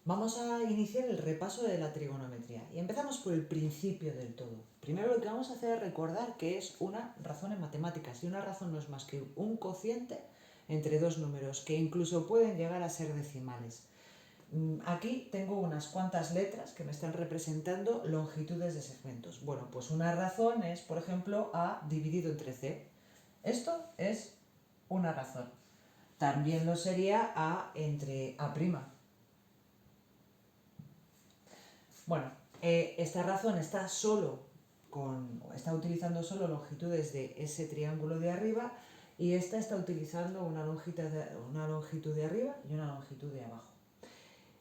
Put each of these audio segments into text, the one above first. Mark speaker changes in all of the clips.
Speaker 1: Vamos a iniciar el repaso de la trigonometría y empezamos por el principio del todo. Primero lo que vamos a hacer es recordar que es una razón en matemáticas y una razón no es más que un cociente entre dos números que incluso pueden llegar a ser decimales. Aquí tengo unas cuantas letras que me están representando longitudes de segmentos. Bueno, pues una razón es, por ejemplo, A dividido entre C. Esto es una razón. También lo sería A entre A'. Bueno, esta razón está utilizando solo longitudes de ese triángulo de arriba y esta está utilizando una longitud de arriba y una longitud de abajo.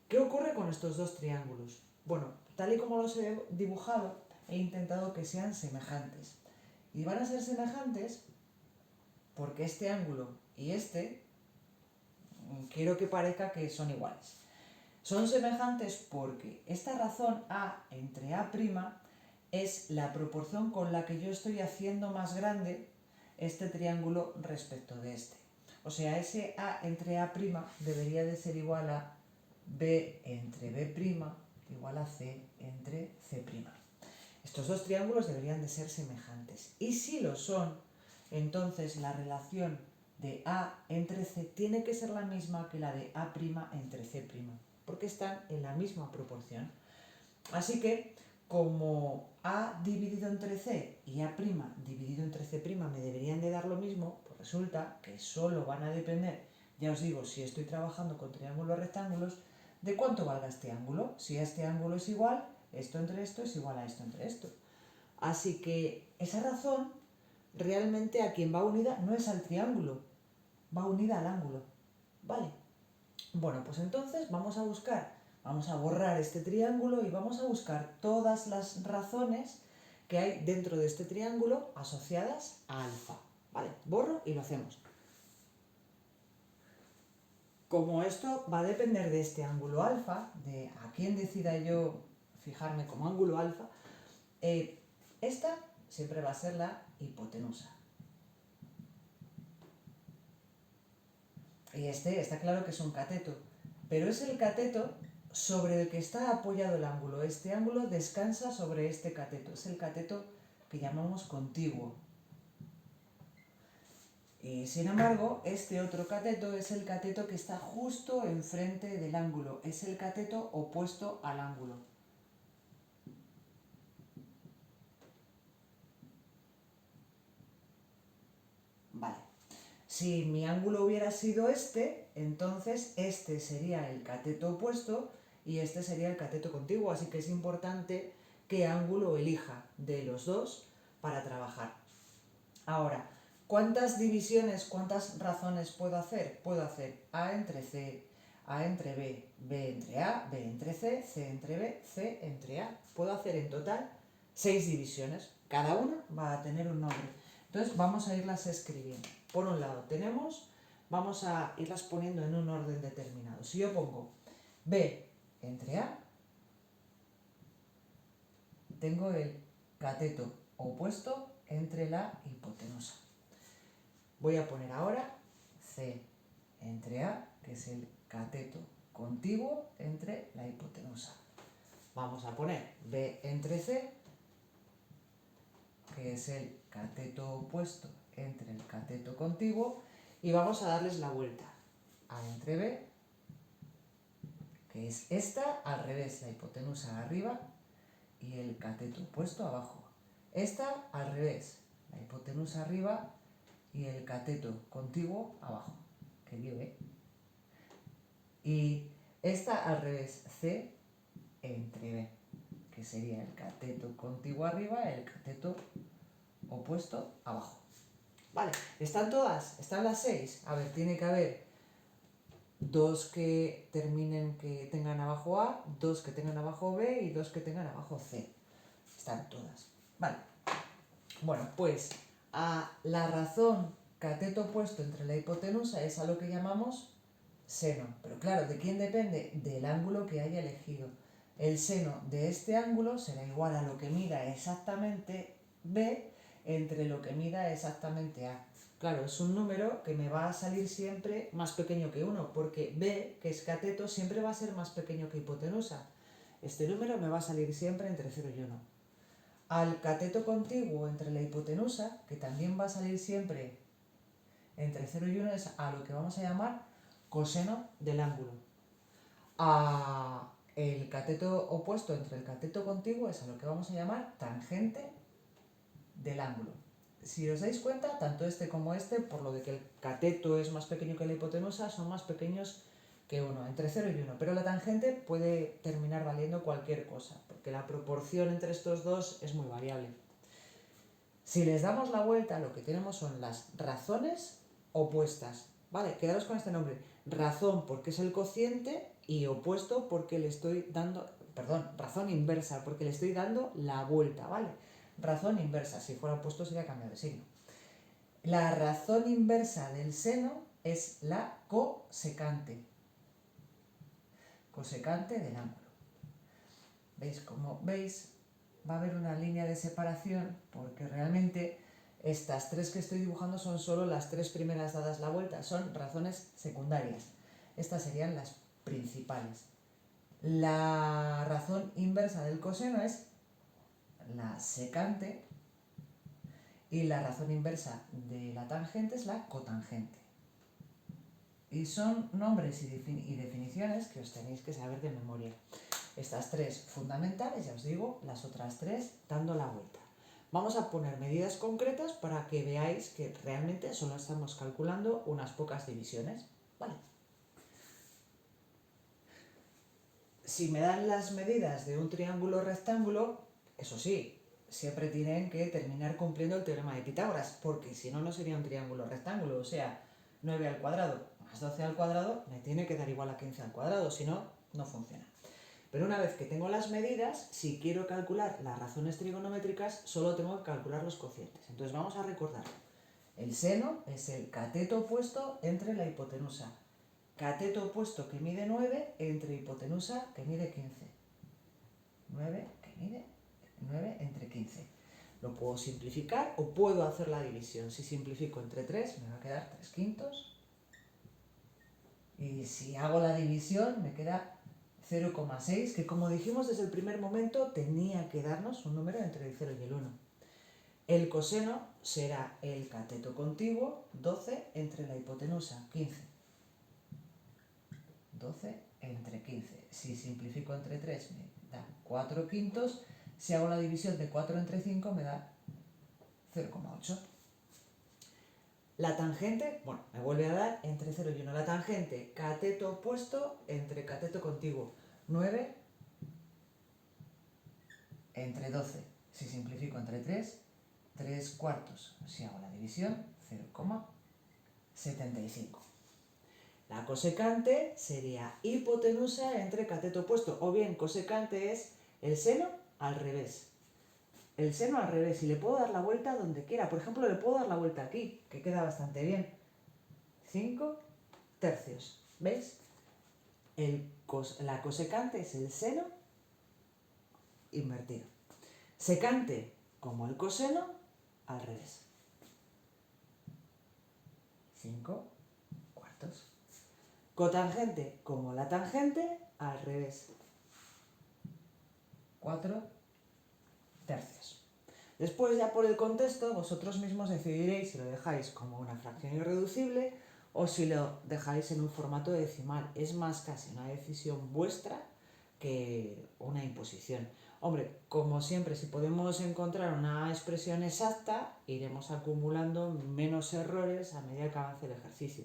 Speaker 1: ¿Qué ocurre con estos dos triángulos? Bueno, tal y como los he dibujado, he intentado que sean semejantes. Y van a ser semejantes porque este ángulo y este quiero que parezca que son iguales. Son semejantes porque esta razón A entre A' es la proporción con la que yo estoy haciendo más grande este triángulo respecto de este. O sea, ese A entre A' debería de ser igual a B entre B' igual a C entre C'. Estos dos triángulos deberían de ser semejantes. Y si lo son, entonces la relación de A entre C tiene que ser la misma que la de A' entre C', porque están en la misma proporción. Así que, como A dividido entre C y A' dividido entre C' me deberían de dar lo mismo, pues resulta que solo van a depender, ya os digo, si estoy trabajando con triángulos rectángulos, de cuánto valga este ángulo. Si este ángulo es igual, esto entre esto es igual a esto entre esto. Así que esa razón realmente a quien va unida no es al triángulo, va unida al ángulo. ¿Vale? Bueno, pues entonces vamos a borrar este triángulo y vamos a buscar todas las razones que hay dentro de este triángulo asociadas a alfa. ¿Vale? Borro y lo hacemos. Como esto va a depender de este ángulo alfa, de a quién decida yo fijarme como ángulo alfa, esta siempre va a ser la hipotenusa. Y este está claro que es un cateto, pero es el cateto sobre el que está apoyado el ángulo. Este ángulo descansa sobre este cateto, es el cateto que llamamos contiguo. Y sin embargo, este otro cateto es el cateto que está justo enfrente del ángulo, es el cateto opuesto al ángulo. Vale. Si mi ángulo hubiera sido este, entonces este sería el cateto opuesto y este sería el cateto contiguo, así que es importante qué ángulo elija de los dos para trabajar. Ahora, ¿cuántas divisiones, cuántas razones puedo hacer? Puedo hacer A entre C, A entre B, B entre A, B entre C, C entre B, C entre A. Puedo hacer en total 6 divisiones. Cada una va a tener un nombre. Entonces vamos a irlas escribiendo. Por un lado vamos a irlas poniendo en un orden determinado. Si yo pongo B entre A, tengo el cateto opuesto entre la hipotenusa. Voy a poner ahora C entre A, que es el cateto contiguo entre la hipotenusa. Vamos a poner B entre C, que es el cateto opuesto entre el cateto contiguo, y vamos a darles la vuelta. A entre B, que es esta, al revés, la hipotenusa arriba y el cateto opuesto abajo. Esta, al revés, la hipotenusa arriba y el cateto contiguo abajo. Que lío, ¿eh? Y esta, al revés, C entre B, que sería el cateto contiguo arriba y el cateto opuesto abajo. Vale, ¿están todas? ¿Están las 6? A ver, tiene que haber dos que tengan abajo A, dos que tengan abajo B y dos que tengan abajo C. Están todas. Vale. Bueno, pues a la razón cateto opuesto entre la hipotenusa es a lo que llamamos seno. Pero claro, ¿de quién depende? Del ángulo que haya elegido. El seno de este ángulo será igual a lo que mida exactamente B entre lo que mida exactamente A. Claro, es un número que me va a salir siempre más pequeño que 1, porque B, que es cateto, siempre va a ser más pequeño que hipotenusa. Este número me va a salir siempre entre 0 y 1. Al cateto contiguo entre la hipotenusa, que también va a salir siempre entre 0 y 1, es a lo que vamos a llamar coseno del ángulo. El cateto opuesto entre el cateto contiguo es a lo que vamos a llamar tangente del ángulo. Si os dais cuenta, tanto este como este, por lo de que el cateto es más pequeño que la hipotenusa, son más pequeños que 1, entre 0 y 1. Pero la tangente puede terminar valiendo cualquier cosa, porque la proporción entre estos dos es muy variable. Si les damos la vuelta, lo que tenemos son las razones opuestas. ¿Vale? Quedaros con este nombre. Razón porque es el cociente y opuesto porque le estoy dando... Perdón, razón inversa porque le estoy dando la vuelta, ¿vale? Razón inversa, si fuera opuesto sería cambiar de signo. La razón inversa del seno es la cosecante. Cosecante del ángulo. ¿Veis? Como veis, va a haber una línea de separación porque realmente estas tres que estoy dibujando son solo las tres primeras dadas la vuelta, son razones secundarias. Estas serían las principales. La razón inversa del coseno es la secante y la razón inversa de la tangente es la cotangente. Y son nombres y definiciones que os tenéis que saber de memoria. Estas tres fundamentales, ya os digo, las otras tres dando la vuelta. Vamos a poner medidas concretas para que veáis que realmente solo estamos calculando unas pocas divisiones. ¿Vale? Si me dan las medidas de un triángulo rectángulo, eso sí, siempre tienen que terminar cumpliendo el teorema de Pitágoras, porque si no, no sería un triángulo rectángulo. O sea, 9 al cuadrado más 12 al cuadrado me tiene que dar igual a 15 al cuadrado, si no, no funciona. Pero una vez que tengo las medidas, si quiero calcular las razones trigonométricas, solo tengo que calcular los cocientes. Entonces vamos a recordar. El seno es el cateto opuesto entre la hipotenusa. Cateto opuesto que mide 9 entre hipotenusa que mide 15. 9 que mide 9 entre 15. Lo puedo simplificar o puedo hacer la división. Si simplifico entre 3 me va a quedar 3 quintos. Y si hago la división me queda 0,6, que como dijimos desde el primer momento tenía que darnos un número entre el 0 y el 1. El coseno será el cateto contiguo, 12 entre la hipotenusa, 15. 12 entre 15. Si simplifico entre 3 me da 4 quintos. Si hago la división de 4 entre 5 me da 0,8. La tangente, bueno, me vuelve a dar entre 0 y 1. La tangente, cateto opuesto entre cateto contiguo. 9 entre 12. Si simplifico entre 3, 3 cuartos. Si hago la división, 0,75. La cosecante sería hipotenusa entre cateto opuesto. O bien, cosecante es el seno al revés. El seno al revés. Y le puedo dar la vuelta donde quiera. Por ejemplo, le puedo dar la vuelta aquí, que queda bastante bien. 5 tercios. ¿Veis? La cosecante es el seno invertido. Secante, como el coseno, al revés. 5 cuartos. Cotangente, como la tangente, al revés. 4 tercios. Después, ya por el contexto, vosotros mismos decidiréis si lo dejáis como una fracción irreducible o si lo dejáis en un formato decimal. Es más casi una decisión vuestra que una imposición. Hombre, como siempre, si podemos encontrar una expresión exacta, iremos acumulando menos errores a medida que avance el ejercicio.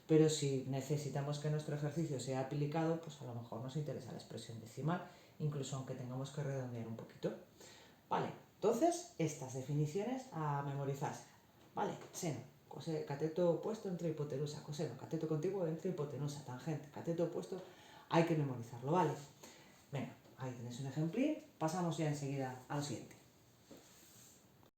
Speaker 1: Pero si necesitamos que nuestro ejercicio sea aplicado, pues a lo mejor nos interesa la expresión decimal, incluso aunque tengamos que redondear un poquito. Vale, entonces estas definiciones a memorizarse. Vale, seno, cateto opuesto entre hipotenusa, coseno, cateto contiguo entre hipotenusa, tangente, cateto opuesto, hay que memorizarlo, ¿vale? Venga, ahí tenéis un ejemplín, pasamos ya enseguida al siguiente.